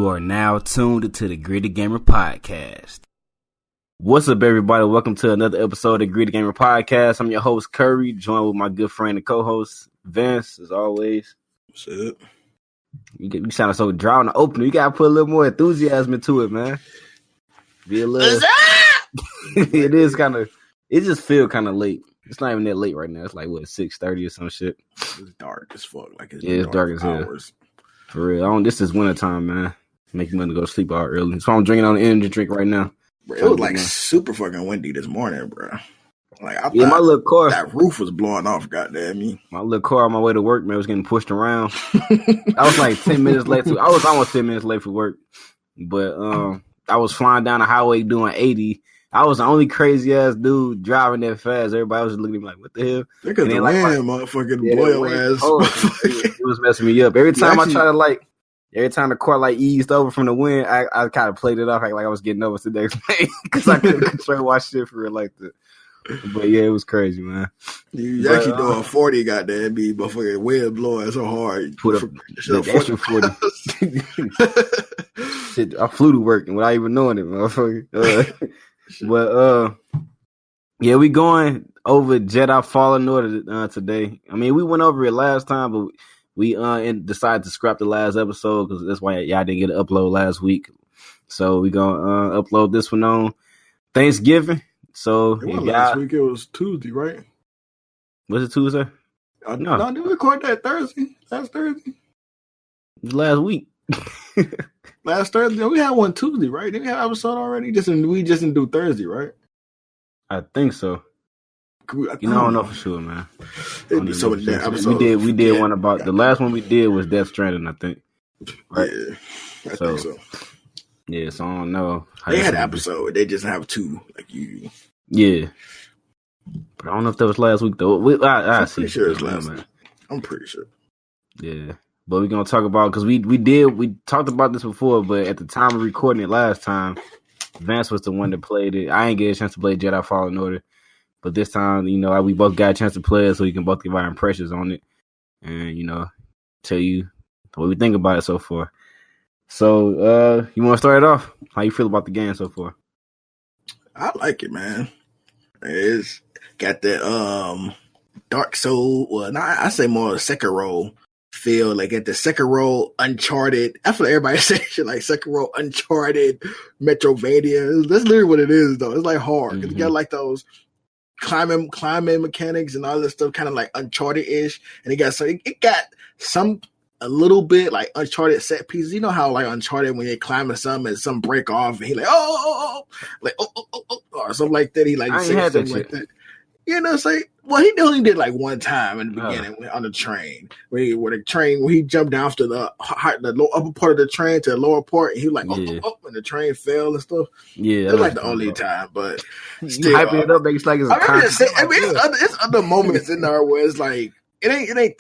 are now tuned to the Gritty Gamer Podcast. What's up, everybody? Welcome to another episode of Gritty Gamer Podcast. I'm your host, Curry, joined with my good friend and co-host, Vince, as always. What's up? You sound so dry on the opener. You gotta put a little more enthusiasm into it, man. Be a little. It is kind of. It just feel kind of late. It's not even that late right now. It's like what 6:30 or some shit. It's dark as fuck. Like it's dark as hell. For real. This is winter time, man. Make me want to go to sleep all early. So I'm drinking on an energy drink right now. Bro, it was like super fucking windy this morning, bro. Like I thought my little car, that roof was blowing off. Goddamn me. My little car on my way to work, man, was getting pushed around. I was like 10 minutes late. I was almost 10 minutes late for work, but I was flying down the highway doing 80. I was the only crazy ass dude driving that fast. Everybody was looking at me like, "What the hell?" Look at the wind, motherfucking blow ass. It was messing me up every time. Every time the car eased over from the wind, I kind of played it off like I was getting over to the next lane because I couldn't control my shit for real like that. But yeah, it was crazy, man. You actually doing 40, goddamn, be motherfucking wind blowing so hard. Put up the extra 40. Shit, I flew to work and without even knowing it, motherfucker. But yeah, we going over Jedi Fallen Order today. I mean, we went over it last time, but we decided to scrap the last episode because that's why y'all didn't get an upload last week. So we gonna upload this one on Thanksgiving. So last week it was Tuesday, right? Was it Tuesday? No, did we record that Thursday? Last Thursday? Last week. Last Thursday, we had one Tuesday, right? Didn't we have an episode already? We just didn't do Thursday, right? I think so. I don't know for sure, man. It'd be so much damn episodes. We did one about the last one we did was Death Stranding, I think. Right? Yeah, I think so. Yeah, so I don't know. They had an episode. They just have two, like you. Yeah, but I don't know if that was last week though. I'm pretty sure it was last week. I'm pretty sure. Yeah. But we're gonna talk about because we talked about this before, but at the time of recording it last time, Vance was the one that played it. I ain't get a chance to play Jedi Fallen Order, but this time, we both got a chance to play it, so we can both give our impressions on it, and tell you what we think about it so far. So, you want to start it off? How you feel about the game so far? I like it, man. It's got that Dark Soul. Well, I say more Sekiro feel like at the Sekiro Uncharted. I feel like everybody says shit like Sekiro Uncharted Metrovania. That's literally what it is, though. It's like hard because you got like those climbing mechanics and all this stuff, kind of like Uncharted-ish. And it got a little bit like Uncharted set pieces. You know how like Uncharted when you're climbing something and some break off and he like or something like that. He like I ain't had that like shit. that. He only did like one time in the beginning on the train. When he jumped down to the upper part of the train to the lower part, and he was like, and the train fell and stuff. Yeah, it was like the only time, but still, hyping it up, it's like it's. It's other moments in there where it's like it ain't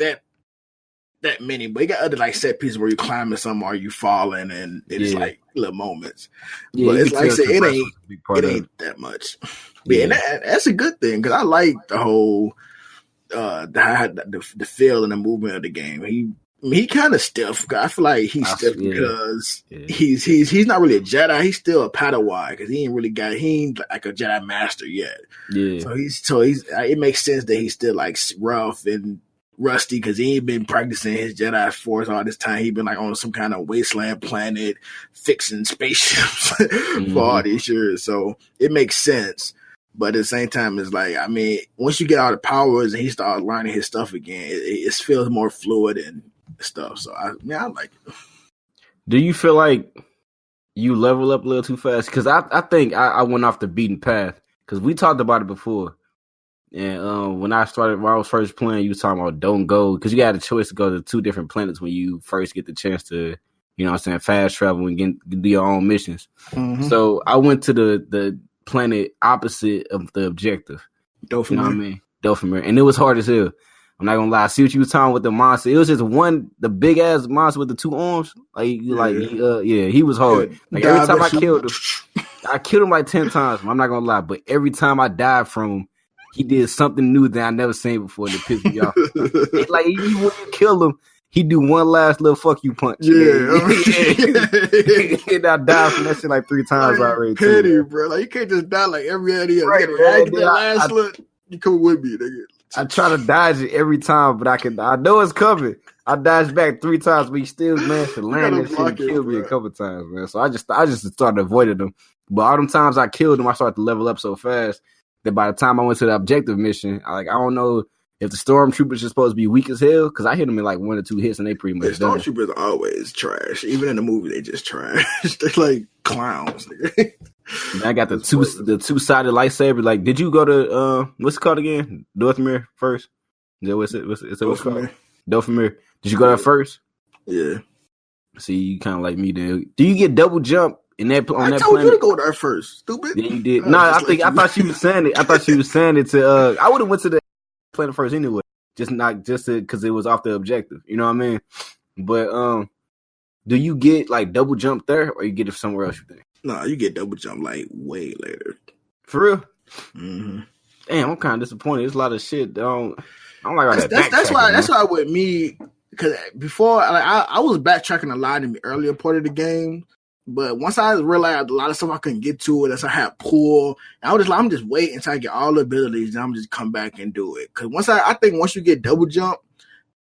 that many, but you got other like set pieces where you climbing something or you falling, and it's like little moments. Yeah, but it's like I said, it ain't that much. Yeah, and that's a good thing because I like the whole the feel and the movement of the game. He kind of stiff. I feel like he's stiff because he's not really a Jedi. He's still a Padawan because he ain't like a Jedi master yet. Yeah. So he's it makes sense that he's still like rough and rusty because he ain't been practicing his Jedi Force all this time. He been like on some kind of wasteland planet fixing spaceships for all these years. So it makes sense. But at the same time, it's like, I mean, once you get all the powers and he starts learning his stuff again, it feels more fluid and stuff. So I like it. Do you feel like you level up a little too fast? Because I think I went off the beaten path because we talked about it before. And when I was first playing, you was talking about don't go because you had a choice to go to two different planets when you first get the chance to, fast travel and do your own missions. Mm-hmm. So I went to the planet opposite of the objective. Dothamir. You know what I mean? Dothamir. And it was hard as hell. I'm not gonna lie. See what you was talking with the monster. It was just the big ass monster with the two arms. He was hard. Like every time I killed him like 10 times. I'm not gonna lie, but every time I died from him, he did something new that I never seen before that pissed me off. Like even when you kill him, he do one last little fuck you punch. Yeah. And I died from that shit like 3 times already. Petty, too, bro. Like you can't just die like every other. Right, I get that last look. You come with me, nigga. I try to dodge it every time, but I know it's coming. I dodged back 3 times, but he still managed to land that shit and kill me a couple times, man. So I just started avoiding them. But all them times I killed him, I started to level up so fast that by the time I went to the objective mission, I don't know if the stormtroopers are supposed to be weak as hell, because I hit them in like 1 or 2 hits and they pretty much done. Stormtroopers are always trash. Even in the movie, they just trash. They're like clowns. Man, I got the two-sided lightsaber. Like, did you go to what's it called again? Dothamir first? Is that what's it called? Dothamir. Did you go there first? Yeah. See, you kind of like me, dude. Do you get double jump in that on that planet? I told you to go there first, stupid. Yeah, you did. I thought she was saying it. I thought she was saying it to. I would have went to the planet first anyway, just because it was off the objective. You know what I mean? But do you get like double jump there, or you get it somewhere else? You think? No, you get double jump like way later. For real? Mm-hmm. Damn, I'm kind of disappointed. There's a lot of shit. I don't like all that. That's why with me. Because before, like, I was backtracking a lot in the earlier part of the game, but once I realized a lot of stuff I couldn't get to it, as I had pull, and I was just like, I'm just waiting until I get all the abilities, and I'm just come back and do it. Because I think once you get double jump,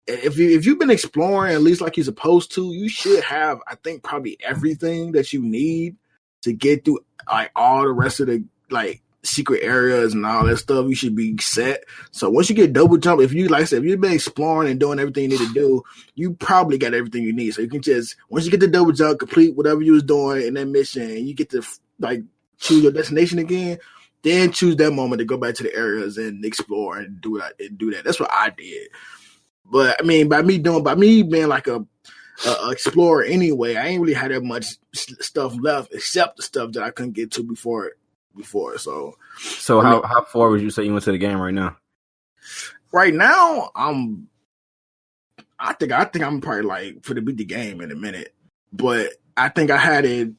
if you've been exploring at least like you're supposed to, you should have, I think, probably everything that you need to get through like all the rest of the like secret areas and all that stuff. You should be set. So once you get double jump, if you've been exploring and doing everything you need to do, you probably got everything you need. So you can just, once you get the double jump, complete whatever you was doing in that mission, and you get to like choose your destination again, then choose that moment to go back to the areas and explore and do that. That's what I did. But I mean, by me being like a explorer anyway, I ain't really had that much stuff left except the stuff that I couldn't get to before. So how far would you say you went to the game right now? Right now, I think I'm probably like for to beat the game in a minute, but I think I had it.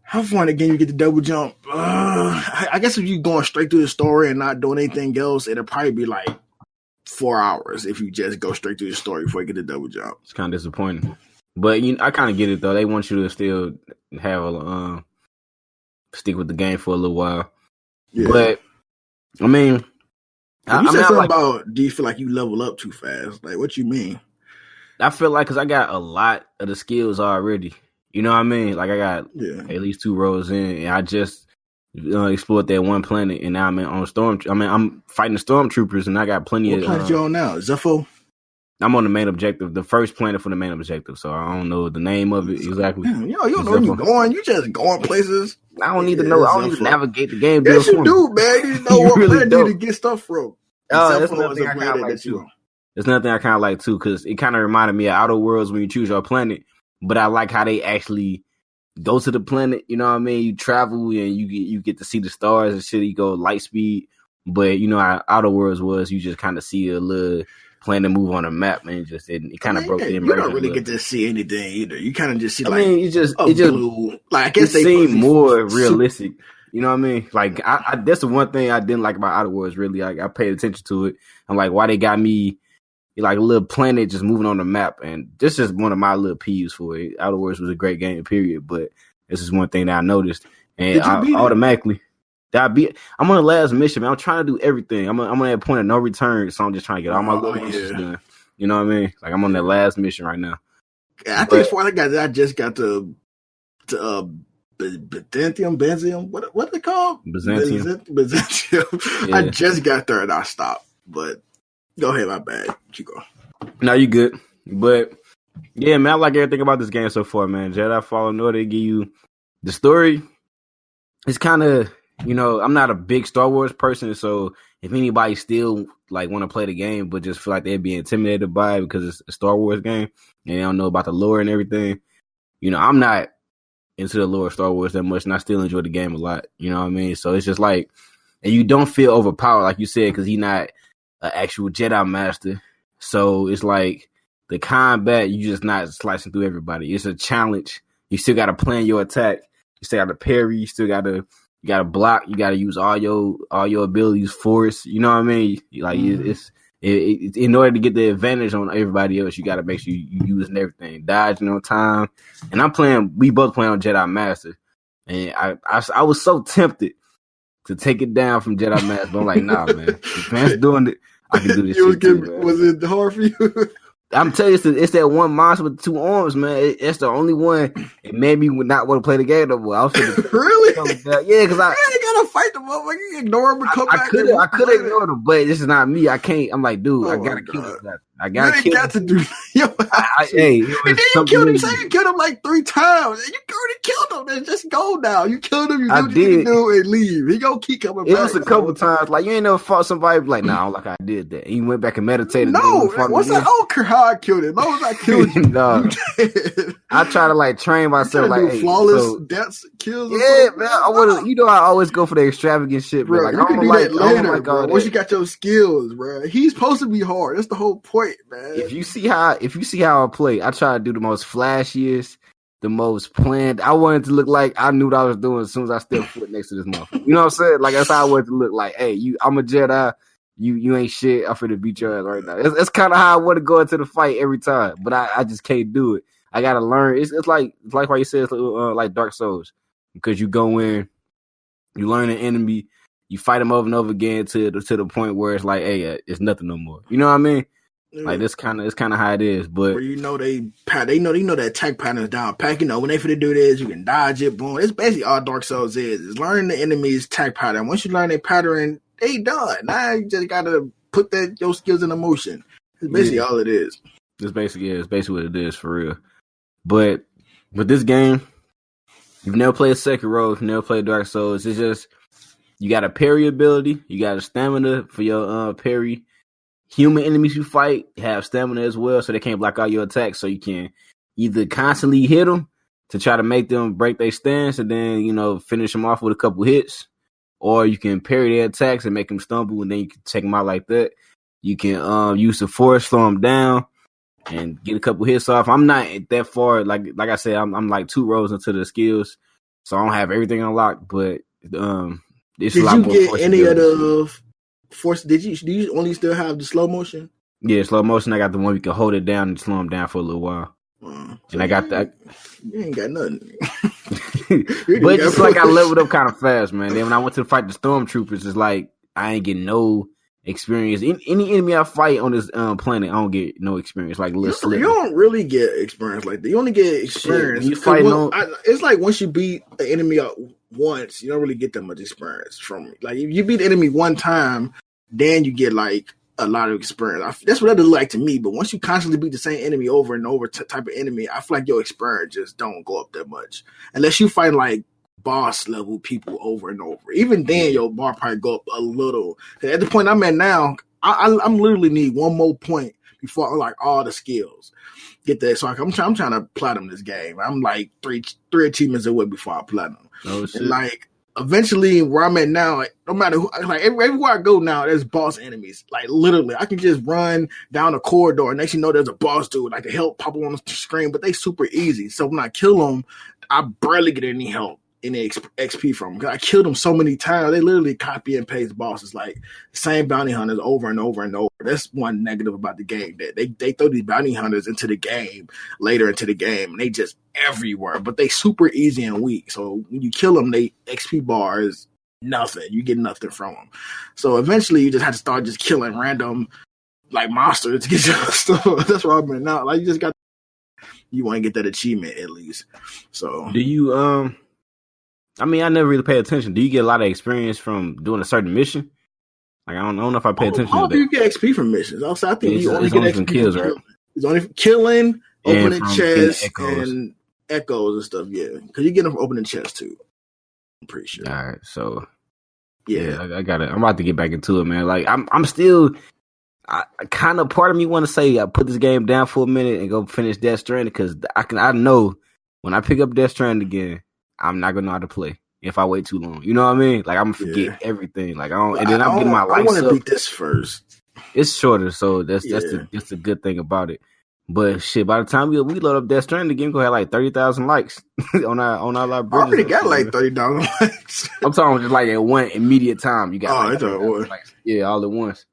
How far in the game you get the double jump? I guess if you're going straight through the story and not doing anything else, it'll probably be like 4 hours if you just go straight through the story before you get the double jump. It's kind of disappointing, but I kind of get it though. They want you to still have a stick with the game for a little while. Yeah. But I mean, you said something about, do you feel like you level up too fast? Like, what you mean? I feel like because I got a lot of the skills already. You know what I mean? Like I got at least 2 rows in, and I just explored that one planet, and now I'm I'm fighting the stormtroopers, and I got plenty of. What planet you on now? Zepho? I'm on the main objective, the first planet for the main objective, so I don't know the name of it exactly. You don't know where you're going. You just going places. I don't need to know. I don't need to navigate the game. Yes, you do, man. You know what planet you to get stuff from. That's nothing I kind of like too. There's nothing I kind of like too, because it kind of reminded me of Outer Worlds when you choose your planet. But I like how they actually go to the planet. You know what I mean? You travel and you get to see the stars and shit. You go light speed. But you know how Outer Worlds was, you just kind of see a little planet move on a map, man. It kind of broke the immersion. You don't really get to see anything either. You kind of just see blue. Like I guess they seem more realistic. You know what I mean? Like I that's the one thing I didn't like about Outer Worlds. Really, like I paid attention to it. I'm like, why they got me like a little planet just moving on the map, and this is one of my little peeves for it. Outer Worlds was a great game, period. But this is one thing that I noticed, and I automatically. I'm on the last mission, man. I'm trying to do everything. I'm on that point of no return, so I'm just trying to get all my little missions done. You know what I mean? Like I'm on that last mission right now. Yeah, I think as far as I just got to Byzantium. What they called? Byzantium. Yeah. I just got there and I stopped. But go ahead, my bad. Keep going. No, you good. But yeah, man, I like everything about this game so far, man. Jedi Fallen Order, they give you the story. It's kind of. I'm not a big Star Wars person, so if anybody still like want to play the game but just feel like they'd be intimidated by it because it's a Star Wars game and they don't know about the lore and everything, I'm not into the lore of Star Wars that much, and I still enjoy the game a lot. You know what I mean? So it's just like, and you don't feel overpowered, like you said, because he's not an actual Jedi master. So it's like the combat, you just not slicing through everybody. It's a challenge. You still got to plan your attack. You still got to parry. You still got to. You gotta block. You gotta use all your abilities. Force. You know what I mean? Like it's In order to get the advantage on everybody else, you got to make sure you using everything, dodging on time. And we both playing on Jedi Master, and I was so tempted to take it down from Jedi Master, but I'm like, nah, man. If man's doing it, I can do this shit too, man. Was it hard for you? I'm telling you, it's that one monster with 2 arms, man. It's the only one. It made me not want to play the game no more. I was really? Yeah, because I ain't gotta fight the motherfucker. You ignore him and come back. I could ignore them, but this is not me. I can't. I'm like, dude, I gotta kill this guy. I gotta kill him. To do. Hey, and then you killed him. Say you killed him like 3 times, and you already killed him. Then just go now. You killed him. You do what you do and leave. He gonna keep coming back. It was a couple times. Like you ain't never fought somebody like, nah, I don't like I did that. And you went back and meditated. No, what's that? I don't care how I killed him. As long as I killed you. No. I try to like train myself like flawless deaths, kills. Yeah, man. I want to. I always go for the extravagant shit, bro. Like you can do that later, bro. Once you got your skills, bro. He's supposed to be hard. That's the whole point, man. If you see how I play, I try to do the most flashiest, the most planned. I wanted to look like I knew what I was doing as soon as I stepped foot next to this motherfucker. You know what I'm saying? Like that's how I wanted to look. Like, hey, I'm a Jedi. You ain't shit. I'm finna beat your ass right now. That's kind of how I want to go into the fight every time, but I just can't do it. I gotta learn. It's like why you said like Dark Souls, because you go in, you learn an enemy, you fight them over and over again to the point where it's like, hey, it's nothing no more. You know what I mean? Yeah. Like it's kind of how it is. But where they know that attack pattern is down pack. When they finna do this, you can dodge it. Boom. It's basically all Dark Souls is learning the enemy's attack pattern. Once you learn their pattern, they done. Now you just gotta put your skills into motion. It's basically all it is. It's basically what it is for real. But with this game, you've never played Sekiro, you've never played Dark Souls. It's just you got a parry ability, you got a stamina for your parry. Human enemies you fight have stamina as well, so they can't block all your attacks. So you can either constantly hit them to try to make them break their stance, and then finish them off with a couple hits, or you can parry their attacks and make them stumble, and then you can take them out like that. You can use the force, slow them down, and get a couple hits off. I'm not that far. Like I said, I'm like 2 rows into the skills, so I don't have everything unlocked. But it's a lot more. Did you get any of the force? Do you only still have the slow motion? Yeah, slow motion. I got the one you can hold it down and slow them down for a little while. And I got that. You ain't got nothing. But it's like I leveled up kind of fast, man. Then when I went to fight the stormtroopers, it's like I ain't getting no experience. Any enemy I fight on this planet, I don't get no experience. Like you don't really get experience like that. You only get experience. You fight it's like once you beat an enemy up once, you don't really get that much experience from it. Like if you beat the enemy one time, then you get like a lot of experience. That's what it look like to me. But once you constantly beat the same enemy over and over, type of enemy, I feel like your experience just don't go up that much unless you fight like boss level people over and over. Even then, your bar probably go up a little. At the point I'm at now, I'm literally need one more point before I unlock all the skills. Get that? So I'm trying to platinum this game. I'm like three achievements away before I platinum. Oh shit! And like eventually, where I'm at now, like, no matter who, like everywhere I go now, there's boss enemies. Like literally, I can just run down a corridor, and next you know there's a boss dude. Like the help pop up on the screen, but they super easy. So when I kill them, I barely get any help. Any XP from them. I killed them so many times. They literally copy and paste bosses, like same bounty hunters over and over and over. That's one negative about the game, that they throw these bounty hunters into the game later into the game, and they just everywhere. But they super easy and weak. So when you kill them, they XP bar is nothing. You get nothing from them. So eventually, you just have to start just killing random like monsters to get your stuff. That's where I'm at now. Like you want to get that achievement at least. So do you I mean, I never really pay attention. Do you get a lot of experience from doing a certain mission? Like, I don't know if I pay attention to that. You get XP from missions. Also, I think you only get XP from kills, right? It's only for killing, opening chests, and echoes and stuff. Yeah, because you get them from opening chests too. I'm pretty sure. All right, so yeah, I got it. I'm about to get back into it, man. Like, I'm still. I kind of part of me want to say I put this game down for a minute and go finish Death Stranding, because I know when I pick up Death Stranding again, I'm not gonna know how to play if I wait too long. You know what I mean? Like I'm gonna forget everything. Like I'm getting my life. I want to beat this first. It's shorter, so that's the good thing about it. But shit, by the time we load up Death Stranding, the game gonna have like 30,000 likes on our live. I already got like 30,000 likes. I'm talking just like at one immediate time. You got all at once. Yeah, all at once.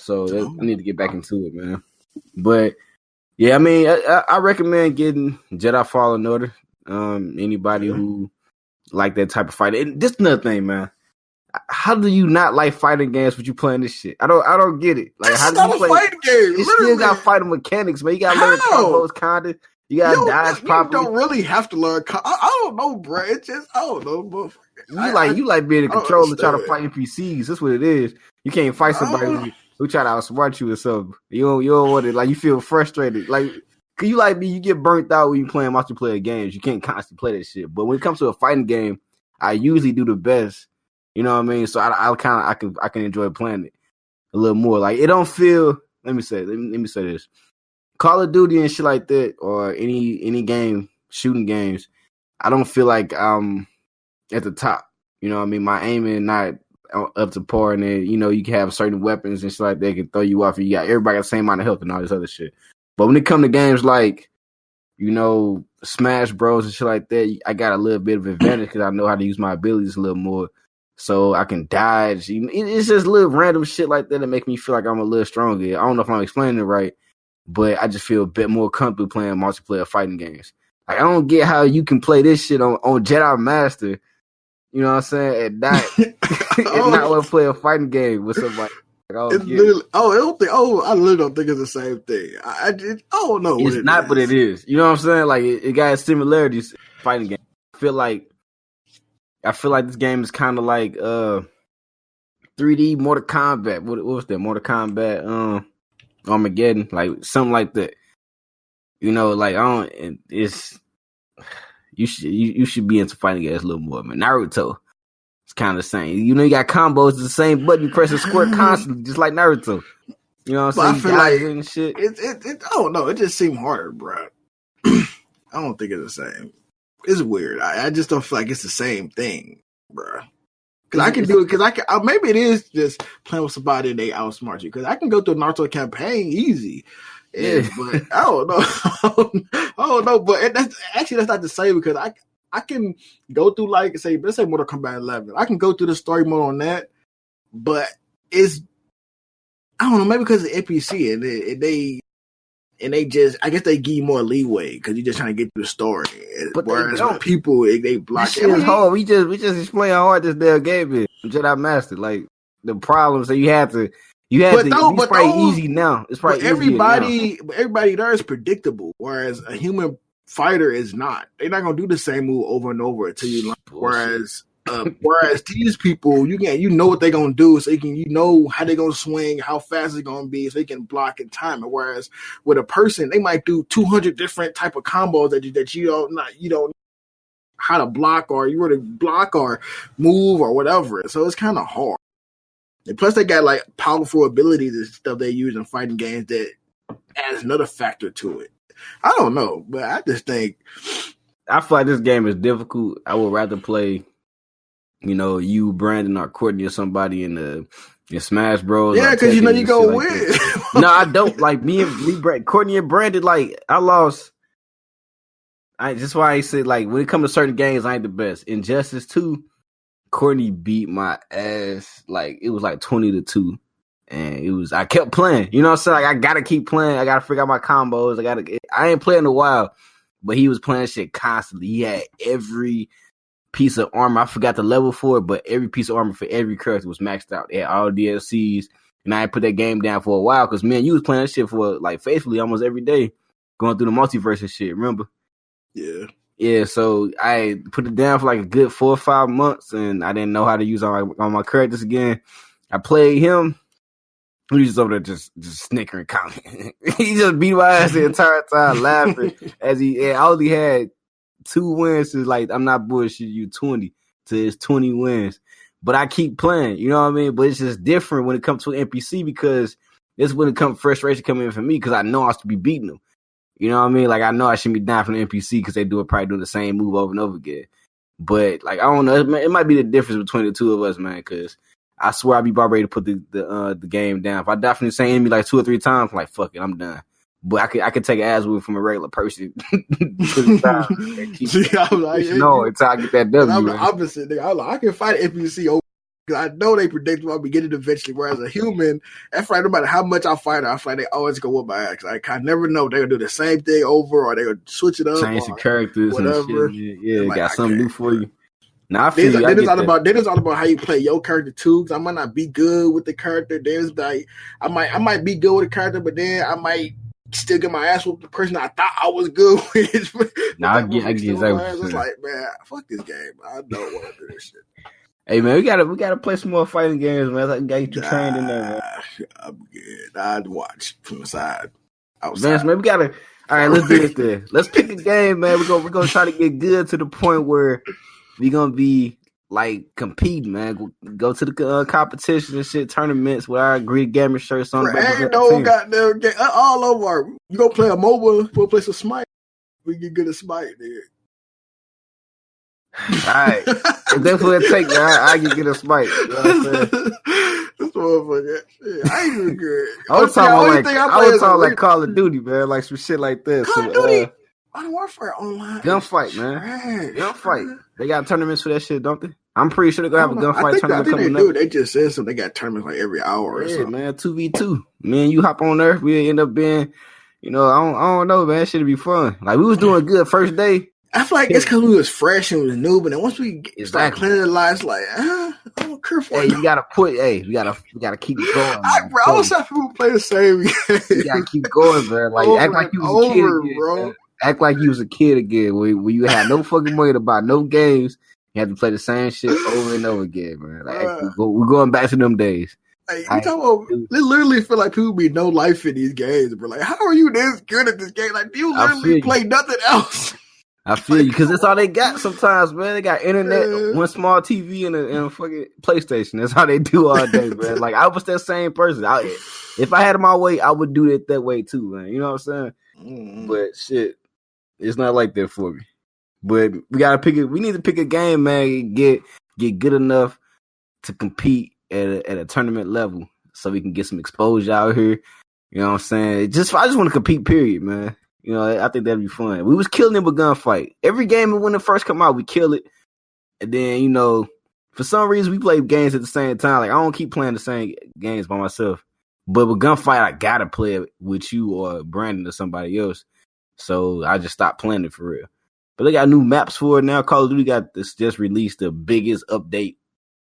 So I need to get back into it, man. But yeah, I mean, I recommend getting Jedi Fallen Order. Anybody who like that type of fight. And this is another thing, man. How do you not like fighting games when you playing this shit? I don't get it. Like, how do you play fighting game? You still got fighting mechanics, man. You got to learn combos, kinda. You got to dodge properly. You don't really have to learn. I don't know, bro. It's just I don't know, bro. You like being a controller trying to fight NPCs. That's what it is. You can't fight somebody who try to outsmart you or something. You don't want it. Like, you feel frustrated. Like, you like me, you get burnt out when you playing multiplayer games. You can't constantly play that shit. But when it comes to a fighting game, I usually do the best. You know what I mean? So I can enjoy playing it a little more. Like, it don't feel. Let me say this: Call of Duty and shit like that, or any game, shooting games. I don't feel like I'm at the top. You know what I mean? My aiming not up to par, and then you can have certain weapons and shit like that can throw you off. And you got everybody got the same amount of health and all this other shit. But when it comes to games like Smash Bros and shit like that, I got a little bit of advantage because I know how to use my abilities a little more. So I can dodge. It's just little random shit like that make me feel like I'm a little stronger. I don't know if I'm explaining it right, but I just feel a bit more comfortable playing multiplayer fighting games. Like, I don't get how you can play this shit on Jedi Master, you know what I'm saying, and not want to play a fighting game with somebody. Like, I literally don't think it's the same thing. I don't know. It's not, but it is. You know what I'm saying? Like, it got similarities. Fighting game. I feel like this game is kind of like 3D Mortal Kombat. What was that? Mortal Kombat Armageddon, like something like that. Like, you should be into fighting games a little more, man. Naruto, it's kind of the same. You got combos, it's the same button, you press a square constantly, just like Naruto. You know what I'm saying? I feel like and shit. I don't know. It just seemed harder, bro. I don't think it's the same. It's weird. I just don't feel like it's the same thing, bro. Because I can do it. Because maybe it is just playing with somebody and they outsmart you. Because I can go through a Naruto campaign easy. Yeah, but I don't know. I don't know. But that's not the same because I can go through, like, let's say Mortal Kombat 11. I can go through the story mode on that, but I don't know, maybe because it's NPC and they just, I guess they give you more leeway because you're just trying to get through the story. But whereas people, they block it. It's hard. We just explain how hard this damn game is. Jedi Master, like, the problems that you had to. It's probably easy now. It's probably everybody there is predictable, whereas a human fighter is not. They're not gonna do the same move over and over until you learn. Whereas these people, you know what they're gonna do, so you know how they're gonna swing, how fast it's gonna be, so you can block and time it. Whereas with a person, they might do 200 different type of combos that you don't know how to block, or you were to block or move or whatever. So it's kind of hard. And plus, they got like powerful abilities and stuff they use in fighting games that adds another factor to it. I don't know, but I just think I feel like this game is difficult. I would rather play, you, Brandon, or Courtney, or somebody in Smash Bros. Yeah, because you go win. No, I don't. Like me, Courtney and Brandon. Like, I lost. That's why I say, like, when it comes to certain games, I ain't the best. Injustice 2. Courtney beat my ass. Like, it was like 20-2. And I kept playing. You know what I'm saying? Like, I gotta keep playing. I gotta figure out my combos. I ain't playing in a while, but he was playing shit constantly. He had every piece of armor. I forgot the level for it, but every piece of armor for every character was maxed out. They had all DLCs. And I ain't put that game down for a while because, man, you was playing that shit for, like, faithfully almost every day. Going through the multiverse and shit, remember? Yeah. Yeah, so I put it down for like a good 4 or 5 months, and I didn't know how to use on my characters again. I played him. He was just over there just snickering, commenting. He just beat my ass the entire time, laughing as I only had 2 wins. To, like, I'm not bullshitting you, 20 to his 20 wins. But I keep playing, you know what I mean? But it's just different when it comes to an NPC because this is when it comes frustration coming in for me because I know I should be beating them. You know what I mean? Like, I know I shouldn't be dying from the NPC because they probably do the same move over and over again. But, like, I don't know. It might be the difference between the two of us, man, because I swear I'd be about ready to put the game down. If I die from the same enemy like 2 or 3 times, I'm like, fuck it, I'm done. But I could take an ass whooping from a regular person. Until I get that W. I'm the opposite, nigga. I can fight an NPC over Because I know they predict I'll be getting eventually. Whereas a human, I feel like no matter how much I fight, I feel like they always go with my ass. I never know if they're gonna do the same thing over or they're gonna switch it up, change the characters whatever. and shit. Yeah, like, got something new for you. Now I feel feel then it's all about how you play your character too. Because I might not be good with the character. There's like I might be good with the character, but then I might still get my ass with the person I thought I was good with. Nah, I get exactly. It's like, man, fuck this game. I don't want to do this shit. Hey man, we gotta play some more fighting games, man. I gotta get you trained in there, man. I'm good. I'd watch from the side. Outside. Vance, man, we gotta. All right, let's do this then. Let's pick a game, man. We're gonna try to get good to the point where we're gonna be like competing, man. Go to the competition and shit, tournaments with our Greek gamer shirts on. Ain't no goddamn game. All over. You gonna play a mobile? We'll play some Smite. We get good at Smite, dude. All right, if that's what it takes, I can get a Smite. You know what I'm saying? This motherfucker, shit, I ain't even good. I was talking like Call of Duty, man, like some shit like this. Call of Duty, Modern Warfare Online, gunfight, man, gunfight. They got tournaments for that shit, don't they? I'm pretty sure they're gonna have a gunfight tournament coming up. They just said something. They got tournaments like every hour or something. Man, 2v2. Me and you hop on there, we end up being, I don't know, man. Shit'll be fun. Like we was doing good first day. I feel like it's because we was fresh and we was new, but then once we start playing the lives, like, I don't care for it. You gotta we gotta keep it going. I always have people play the same game. You gotta keep going, man. Like act like you was a kid again, bro. Man. Act like you was a kid again, where you had no fucking money to buy no games. You had to play the same shit over and over again, man. Like we're going back to them days. Like, you talking about, they literally feel like people be no life in these games, bro. Like, how are you this good at this game? Like, do you literally play nothing else? I feel you, because that's all they got sometimes, man. They got internet, one small TV, and a fucking PlayStation. That's how they do all day, man. Like, I was that same person. If I had it my way, I would do it that way too, man. You know what I'm saying? But shit, it's not like that for me. But we gotta pick it. We need to pick a game, man. Get good enough to compete at a tournament level, so we can get some exposure out here. You know what I'm saying? I just want to compete, period, man. I think that'd be fun. We was killing it with gunfight. Every game when it first come out, we kill it. And then, for some reason, we play games at the same time. Like, I don't keep playing the same games by myself. But with gunfight, I gotta play it with you or Brandon or somebody else. So I just stopped playing it for real. But they got new maps for it now. Call of Duty just released the biggest update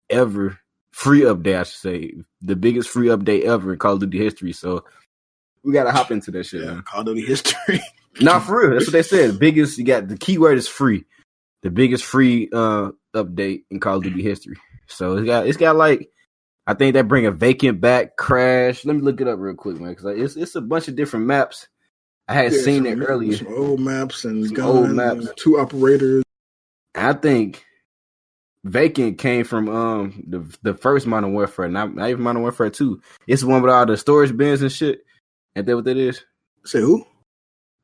ever. Free update, I should say. The biggest free update ever in Call of Duty history. So we gotta hop into that shit, man. Call of Duty history. Not for real. That's what they said. The biggest, the keyword is free. The biggest free update in Call of Duty history. So it's got like, I think they bring a vacant back, Crash. Let me look it up real quick, man, because it's a bunch of different maps. I had seen it earlier. Some old maps and old maps. 2 operators. I think vacant came from the first Modern Warfare, not even Modern Warfare 2. It's the one with all the storage bins and shit. Ain't that what that is? Say who?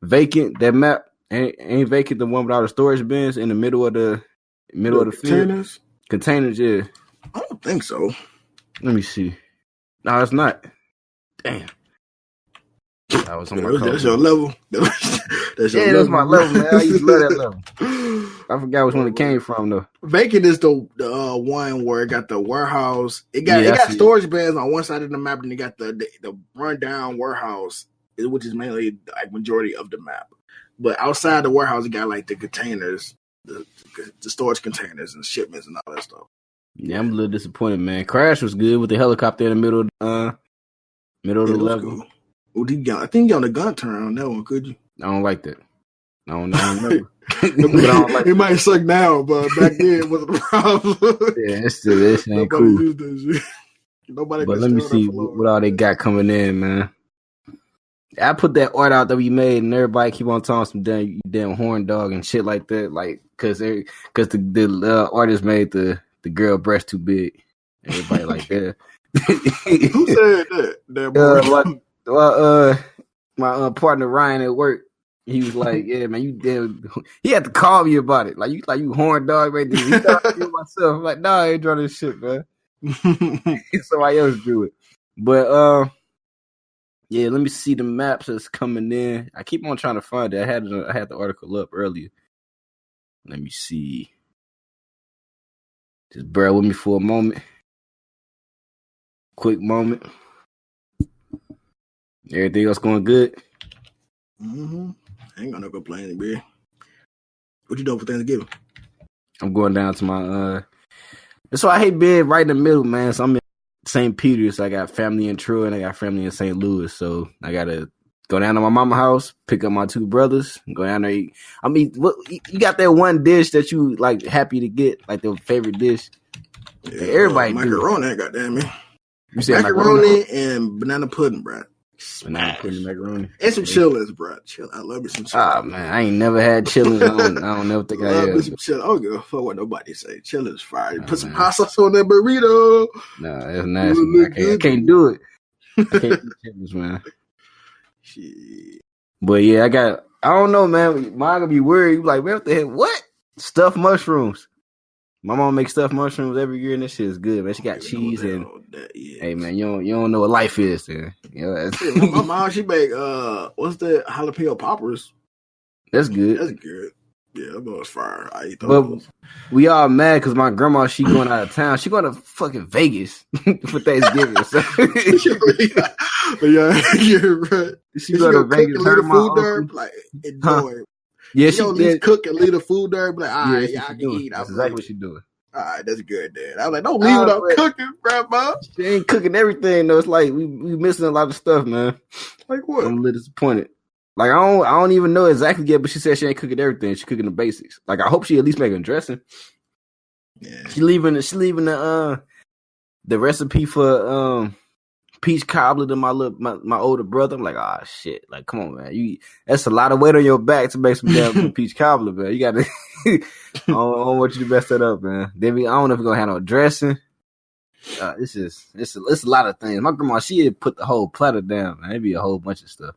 Vacant, that map ain't vacant the one with all the storage bins in the middle of the containers? Field? Containers, yeah. I don't think so. Let me see. No, it's not. Damn. That was on my That's your level. That's that's my level, man. I used to love that level. I forgot which one it came from though. Vacant is the one where it got the warehouse. It got storage bins on one side of the map, and it got the rundown warehouse, which is mainly like majority of the map. But outside the warehouse, it got like the containers, the storage containers and shipments and all that stuff. Yeah, I'm a little disappointed, man. Crash was good with the helicopter in the middle of the level. Cool. I think you on the gun turn on that one, could you? I don't like that. I don't remember. It might suck now, but back then it wasn't a problem. Yeah, this ain't cool. Nobody. But let me see what all they got coming in, man. I put that art out that we made, and everybody keep on talking some damn horn dog and shit like that, like because the artist made the girl breast too big. Everybody like that. Who said that? My partner Ryan at work, he was like, "Yeah, man, you damn." He had to call me about it. Like you horn dog right there. He thought I did myself. I'm like, nah, I ain't drawing this shit, man. Somebody else drew it. But yeah, let me see the maps that's coming in. I keep on trying to find it. I had the article up earlier. Let me see. Just bear with me for a moment. quick moment. Everything else going good? Mm-hmm. I ain't got no complaints, man. What you doing for Thanksgiving? I'm going down to my that's why I hate being right in the middle, man. So I'm in St. Peter's. So I got family in Troy and I got family in St. Louis. So I gotta go down to my mama's house, pick up my two brothers, and go down there. Eat. I mean, what you got that one dish that you like happy to get, like the favorite dish? Yeah, everybody macaroni, goddamn me. You said macaroni and banana pudding, bro. Banana pudding, macaroni, and some chillings, bro. I love me some chillings. Ah man, I ain't never had chillings. I don't never think I love have. Me some chillings. I don't give a fuck what nobody say. Chillings fire. Put some hot sauce on that burrito. Nah, that's nasty. I can't do it. I can't do chillings, man. Shit. But yeah, I don't know, man. Mine gonna be weird. You like, man, what the heck? What? Stuffed mushrooms. My mom makes stuffed mushrooms every year, and this shit is good, man. She got cheese and hey, man, you don't know what life is, man. You know, my mom, she make what's the jalapeno poppers? That's good. That's good. Yeah, those fire. I eat those. But we all mad because my grandma, she going out of town. She going to fucking Vegas for Thanksgiving. So. Yeah, you're right. She go to Vegas. Leave the food there, like enjoy. Yeah, she don't just cook and leave the food there. Be like, all right, yeah, I can eat. That's exactly what she's doing. All right, that's good, Dad. I was like, don't leave without cooking, Grandma. She ain't cooking everything though. It's like we missing a lot of stuff, man. Like what? I'm a little disappointed. Like I don't even know exactly yet, but she said she ain't cooking everything. She cooking the basics. Like I hope she at least making dressing. Yeah, she leaving the recipe for peach cobbler to my older brother. I'm like, oh shit! Like, come on, man. That's a lot of weight on your back to make some damn peach cobbler, man. You got to. I don't want you to mess that up, man. Then I don't know if we're gonna have no dressing. It's a lot of things. My grandma, she had put the whole platter down, man. It'd be a whole bunch of stuff.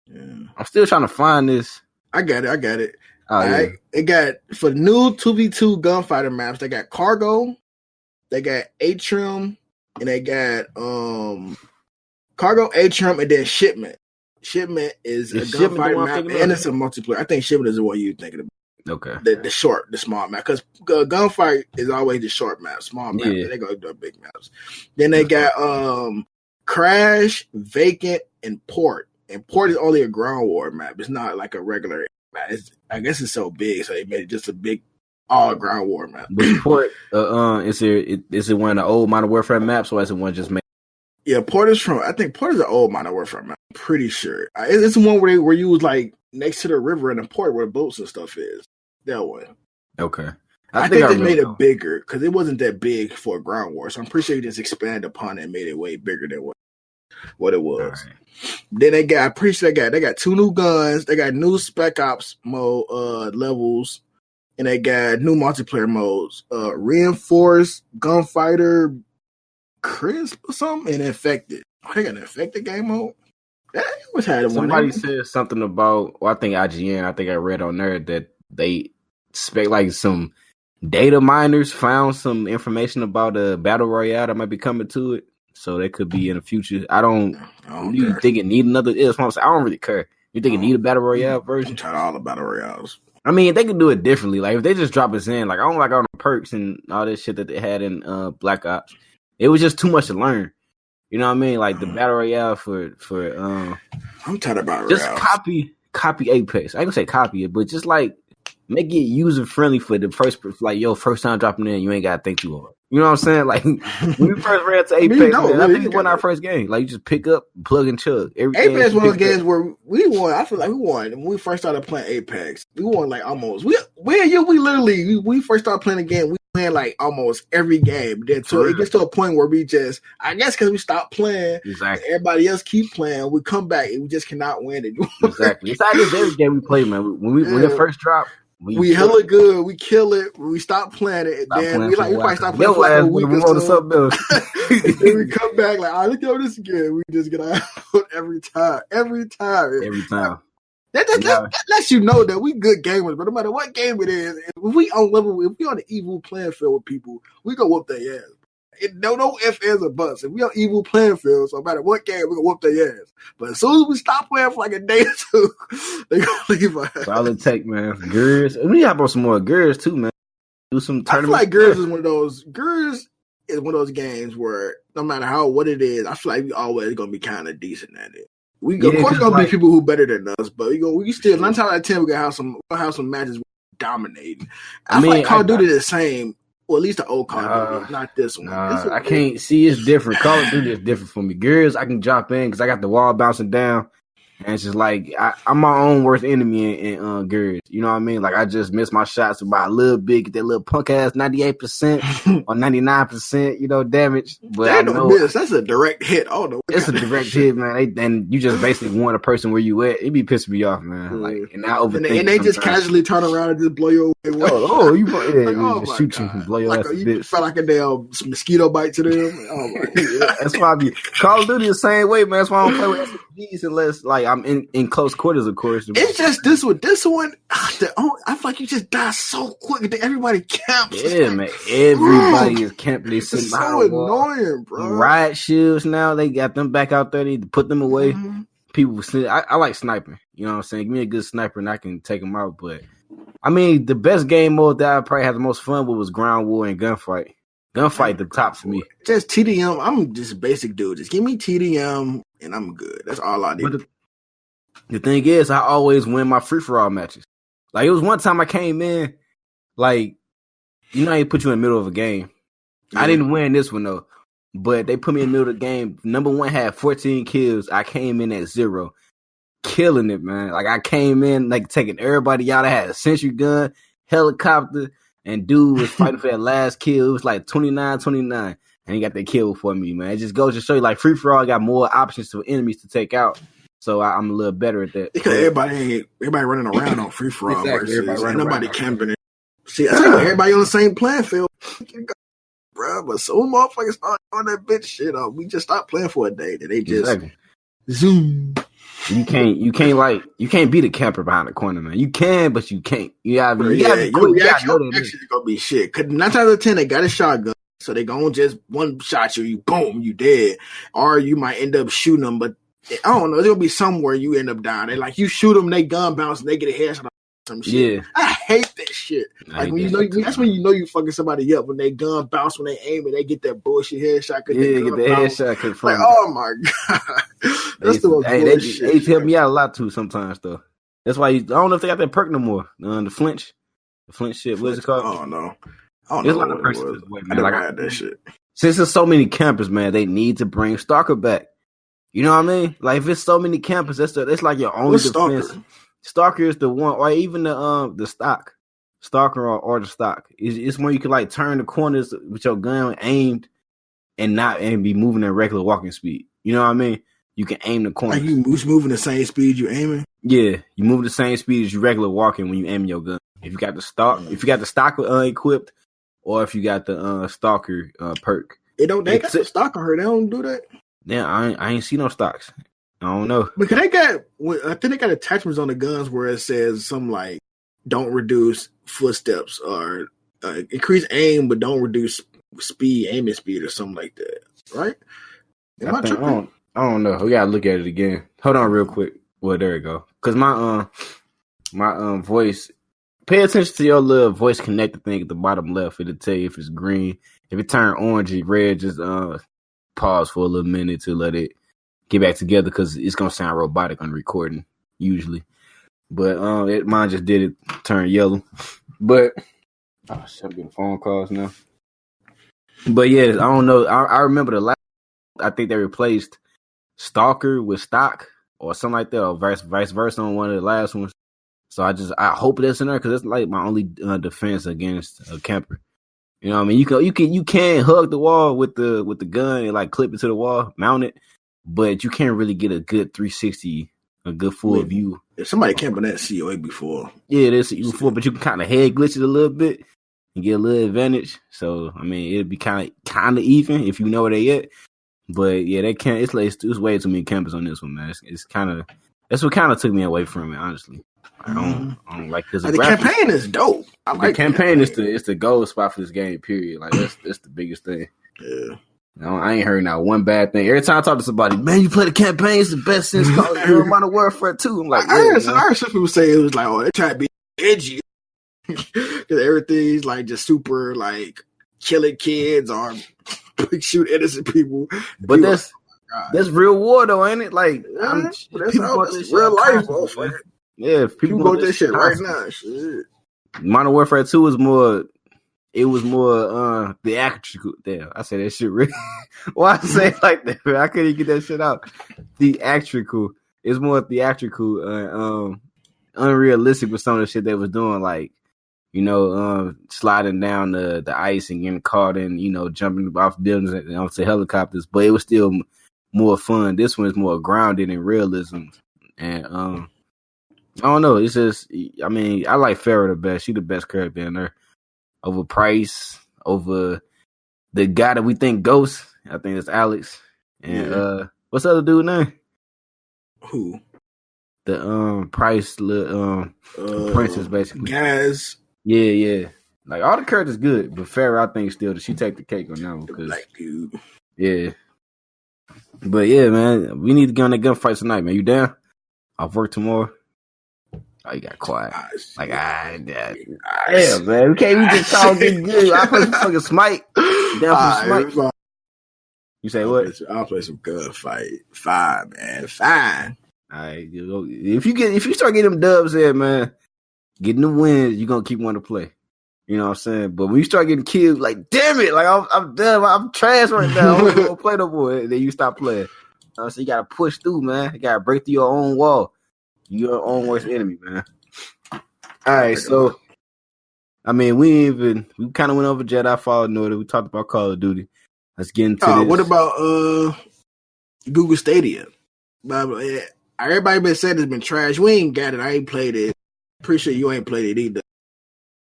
Yeah. I'm still trying to find this. I got it. Oh, yeah. It got for new 2v2 gunfighter maps. They got cargo, they got atrium, and they got cargo, atrium, and then shipment. Shipment is a gunfighter map, and it's a multiplayer. I think shipment is the one you're thinking about. Okay. The small map, because gunfight is always the short map, small map. Yeah. They go to the big maps. Then they got crash, vacant, and port. And port is only a ground war map. It's not like a regular map. I guess it's so big, so they made it just a big all ground war map. But port, is it one of the old Modern Warfare maps, or is it one just made? Yeah, port is I think port is an old Modern Warfare map. I'm pretty sure it's the one where you was like next to the river in the port where the boats and stuff is. That one. Okay. I think they made it bigger because it wasn't that big for a ground war. So I'm pretty sure you just expanded upon it and made it way bigger than what it was. Right. Then they got two new guns. They got new Spec Ops mode levels, and they got new multiplayer modes. Reinforced, Gunfighter, Crisp or something, and Infected. Oh, they got an Infected game mode. Somebody said something about. Well, I think IGN. I think I read on there that they expect like some data miners found some information about a battle royale that might be coming to it, so that could be in the future. I don't you think it need another? I don't really care. You think it need a battle royale version? I'm tired of all the battle royales. I mean, they could do it differently. Like if they just drop us in, like I don't like all the perks and all this shit that they had in Black Ops. It was just too much to learn. You know what I mean? Like the battle royale for I'm tired of battle just royales. Copy Apex. I ain't gonna say copy it, but just like make it user friendly for the first, like first time dropping in, you ain't gotta think too hard. You know what I'm saying? Like when we first ran to Apex, I think it wasn't our first game. Like you just pick up, plug and chug. Apex one of those games where we won. I feel like we won when we first started playing Apex. We won like almost. We first started playing the game. We playing like almost every game. Then so it gets to a point where we just, I guess, because we stopped playing. Exactly. Everybody else keep playing. We come back and we just cannot win it. Exactly. It's like this every game we play, man. When it first dropped. We hella good. We kill it. We stop playing it. And then we probably stop playing for like a week or so. And then we come back like, all right, let's go this again. We just get out every time. That lets you know that we good gamers, but no matter what game it is, if we on the evil playing field with people, we gonna whoop their ass. No ifs, ands, or buts. If we on evil playing field, so no matter what game, we gonna whoop their ass. But as soon as we stop playing for like a day or two, they gonna leave us. That's all it take, man. Gers. We hop on some more Gers too, man. Do some tournaments. I feel like Gers is one of those. Gers is one of those games where no matter what it is, I feel like we always gonna be kind of decent at it. Of course, gonna be people who better than us, but we still 9 times out of 10 we gonna have some matches dominating. I feel like Call of Duty is the same. Well, at least the old Call of Duty, not this one. I can't see. It's different. Call of Duty is different for me. Gears, I can drop in because I got the wall bouncing down. And it's just like I'm my own worst enemy in Gears. You know what I mean? Like I just miss my shots by a little bit, get that little punk ass 98% or 99%, damage. But I know miss. That's a direct hit. Oh no, it's a direct hit, man. And you just basically want a person where you at. It be pissing me off, man. Like and I overthink. And they just casually turn around and just blow your way. You just shoot you and blow your ass. You felt like a damn mosquito bite to them. Oh my god, that's why I be Call of Duty the same way, man. That's why I don't play with SMGs unless like I'm in close quarters, of course. It's just this one. I feel like you just die so quick that everybody camps. Yeah, man. Everybody is camping. They sitting so annoying, bro. Riot shields now. They got them back out there. They need to put them away. Mm-hmm. People, I like sniping. You know what I'm saying? Give me a good sniper and I can take them out. But I mean, the best game mode that I probably had the most fun with was ground war and gunfight. Gunfight, the top for me. Just TDM. I'm just a basic dude. Just give me TDM and I'm good. That's all I need. But the thing is, I always win my free-for-all matches. Like, it was one time I came in, like, how they put you in the middle of a game. Yeah. I didn't win this one, though. But they put me in the middle of the game. Number one had 14 kills. I came in at 0. Killing it, man. Like, I came in, like, taking everybody out. I had a sentry gun, helicopter, and dude was fighting for that last kill. It was like 29-29. And he got that kill for me, man. It just goes to show you, like, free-for-all got more options for enemies to take out. So I'm a little better at that. Because everybody running around on free for all versus nobody camping it. See, I think everybody on the same playing field, bro. But some motherfuckers start on that bitch shit up. We just stopped playing for a day. That they just zoom. You can't beat a camper behind the corner, man. You can, but you can't. You gotta know that shit gonna be shit. Cause 9 times out of 10 they got a shotgun, so they gonna just one shot you, boom, you dead, or you might end up shooting them, but. I don't know. There'll be somewhere you end up dying. They like you shoot them, they gun bounce, and they get a headshot or some shit. Yeah, I hate that shit. Like when that's when you know you fucking somebody up when they gun bounce when they aim and they get that bullshit headshot. Yeah, get the headshot confirmed. Like, oh my god, that's the most bullshit. They help me out a lot too sometimes though. That's why I don't know if they got that perk no more. The flinch shit. What's it called? I don't know. There's a lot of perks. I never had that shit. Since there's so many campers, man, they need to bring Stalker back. You know what I mean? Like if it's so many campers, that's like your only defense. Stalker is the one, or even the stock. Stalker or the stock. It's when you can like turn the corners with your gun aimed and be moving at regular walking speed. You know what I mean? You can aim the corners. Like you moving the same speed you aiming? Yeah, you move the same speed as you regular walking when you aim your gun. If you got the stock equipped, or if you got the stalker perk. They got the stock on her. They don't do that. Yeah, I ain't see no stocks. I don't know. Because I think they got attachments on the guns where it says something like, don't reduce footsteps or increase aim, but don't reduce aiming speed or something like that. Right? I don't know. We gotta look at it again. Hold on real quick. Well, there we go. Because my voice, pay attention to your little voice connector thing at the bottom left. It'll tell you if it's green. If it turns orangey, red, just pause for a little minute to let it get back together because it's gonna sound robotic on recording usually. But mine just did it turn yellow. But I'm getting phone calls now. But yeah, I don't know. I remember the last. I think they replaced Stalker with Stock or something like that, or vice versa on one of the last ones. So I hope that's in there because it's like my only defense against a camper. You know what I mean? You can hug the wall with the gun and like clip it to the wall, mount it, but you can't really get a good 360, a good full view. If somebody camped on that COA before. Yeah, that's before, but you can kind of head glitch it a little bit and get a little advantage. So I mean, it'd be kind of even if you know where they at. But yeah, they can't. It's way too many campers on this one, man. That's what kind of took me away from it, honestly. I don't like because the campaign is dope. The campaign is the gold spot for this game. Period. Like that's the biggest thing. Yeah. I ain't heard not one bad thing. Every time I talk to somebody, man, you play the campaign, it's the best since Call of Modern Warfare 2. I'm like, I heard some people say it was like, oh, they try to be edgy because everything's like just super like killing kids or shoot innocent people. But that's real war though, ain't it? Like that's real life, motherfucker. Yeah, people go through that shit right now. Shit. Modern Warfare 2 was more. It was more theatrical. Damn, I say that shit really. Why I say it like that? Man? I couldn't even get that shit out. Theatrical. It's more theatrical, unrealistic with some of the shit they was doing, like sliding down the ice and getting caught and jumping off buildings and onto helicopters. But it was still more fun. This one is more grounded in realism, and I don't know. It's just, I mean, I like Farrah the best. She the best character in there. Over Price, over the guy that we think Ghost. I think it's Alex. And what's the other dude name? Who? The Price princess basically. Guys. Yeah. Like all the characters good, but Farrah I think still she take the cake on that one. The black dude. Yeah. But yeah, man, we need to get on that gunfight tonight, man. You down? I'll work tomorrow. Oh, you got quiet. Damn, man. We just talking good. I play some fucking Smite. Down for Smite. You say what? I'll play some gunfight. Fine, man. Fine. All right. If you start getting them dubs there, man, getting the wins, you're gonna keep wanting to play. You know what I'm saying? But when you start getting killed, like, damn it, like I'm done. I'm trash right now. I'm not gonna play no more. And then you stop playing. So you gotta push through, man. You gotta break through your own wall. You're your own worst enemy, man. All right, so I mean, we kind of went over Jedi Fallen Order. We talked about Call of Duty. Let's get into this. What about Google Stadia? Everybody been saying it's been trash. We ain't got it. I ain't played it. Pretty sure you ain't played it either.